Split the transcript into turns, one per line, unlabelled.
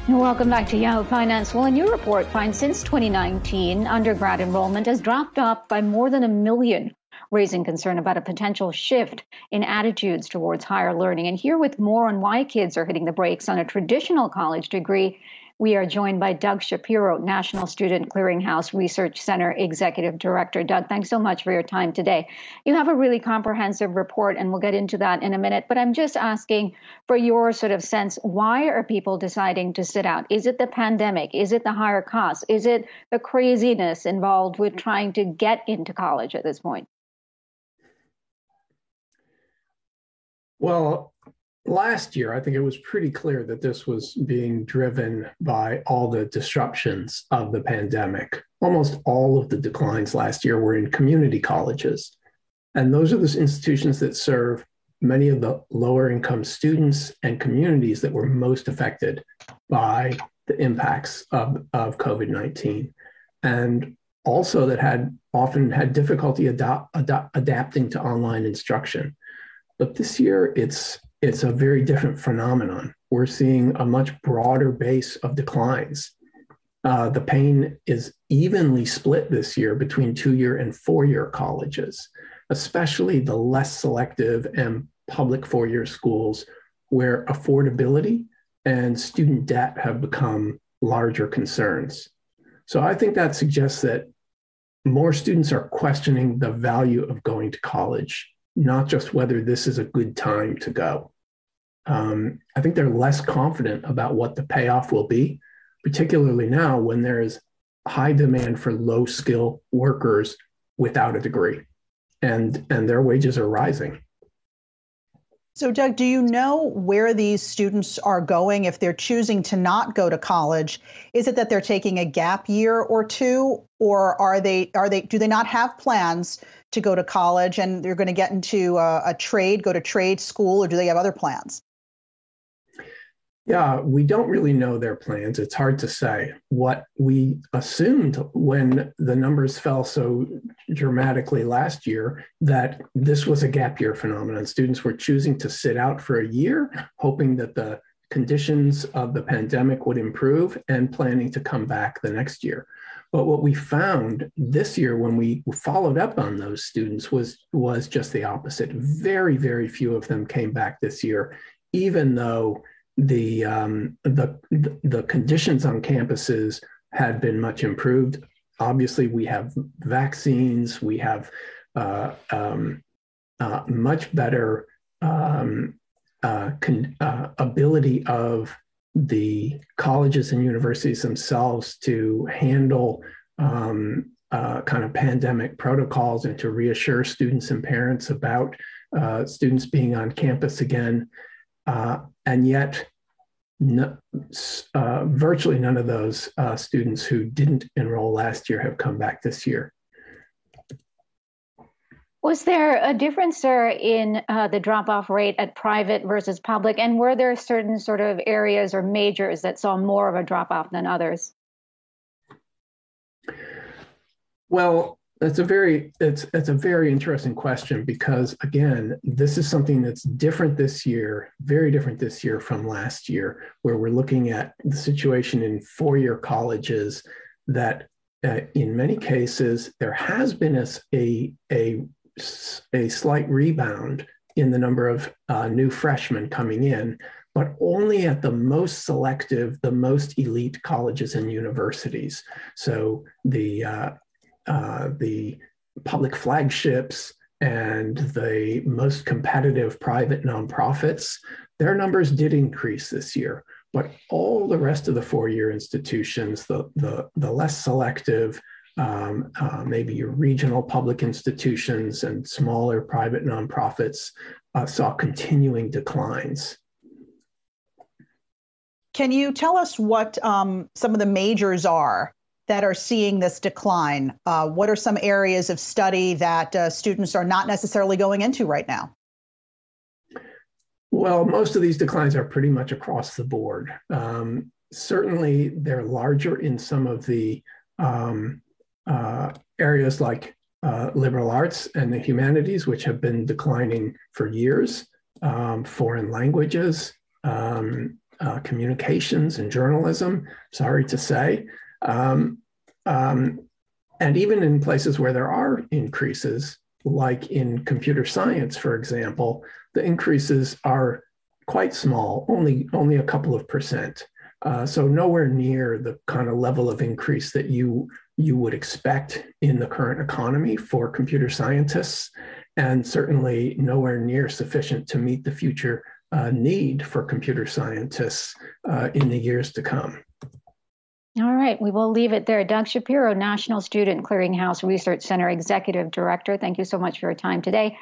Welcome back to Yahoo Finance. Well, a new report finds since 2019, undergrad enrollment has dropped off by more than 1 million, raising concern about a potential shift in attitudes towards higher learning. And here with more on why kids are hitting the brakes on a traditional college degree, we are joined by Doug Shapiro, National Student Clearinghouse Research Center Executive Director. Doug, thanks so much for your time today. You have a really comprehensive report, and we'll get into that in a minute. But I'm just asking for your sort of sense, why are people deciding to sit out? Is it the pandemic? Is it the higher costs? Is it the craziness involved with trying to get into college at this point?
Well, last year, I think it was pretty clear that this was being driven by all the disruptions of the pandemic. Almost all of the declines last year were in community colleges. And those are the institutions that serve many of the lower income students and communities that were most affected by the impacts of COVID-19. And also that had often had difficulty adapting to online instruction. But this year, it's a very different phenomenon. We're seeing a much broader base of declines. The pain is evenly split this year between 2-year and 4-year colleges, especially the less selective and public 4-year schools where affordability and student debt have become larger concerns. So I think that suggests that more students are questioning the value of going to college, not just whether this is a good time to go. I think they're less confident about what the payoff will be, particularly now when there is high demand for low skill workers without a degree, and their wages are rising.
So, Doug, do you know where these students are going if they're choosing to not go to college? Is it that they're taking a gap year or two, or do they not have plans to go to college and they're going to get into go to trade school, or do they have other plans?
Yeah, we don't really know their plans. It's hard to say. What we assumed when the numbers fell so dramatically last year, that this was a gap year phenomenon. Students were choosing to sit out for a year, hoping that the conditions of the pandemic would improve and planning to come back the next year. But what we found this year when we followed up on those students was just the opposite. Very, very few of them came back this year, even though the conditions on campuses had been much improved. Obviously, we have vaccines, we have much better ability of the colleges and universities themselves to handle kind of pandemic protocols and to reassure students and parents about students being on campus again. And yet, virtually none of those students who didn't enroll last year have come back this year.
Was there a difference, sir, in the drop-off rate at private versus public? And were there certain sort of areas or majors that saw more of a drop-off than others?
Well, it's a very interesting question because, again, this is something that's different this year, very different this year from last year, where we're looking at the situation in 4-year colleges that in many cases, there has been a slight rebound in the number of new freshmen coming in, but only at the most selective, the most elite colleges and universities. So the public flagships and the most competitive private nonprofits, their numbers did increase this year. But all the rest of the 4-year institutions, the less selective, maybe your regional public institutions and smaller private nonprofits saw continuing declines.
Can you tell us what some of the majors are that are seeing this decline? What are some areas of study that students are not necessarily going into right now?
Well, most of these declines are pretty much across the board. Certainly, they're larger in some of the areas like liberal arts and the humanities, which have been declining for years, foreign languages, communications and journalism, sorry to say. And even in places where there are increases, like in computer science, for example, the increases are quite small, only a couple of percent. So nowhere near the kind of level of increase that you would expect in the current economy for computer scientists, and certainly nowhere near sufficient to meet the future need for computer scientists in the years to come.
All right, we will leave it there. Doug Shapiro, National Student Clearinghouse Research Center Executive Director, thank you so much for your time today.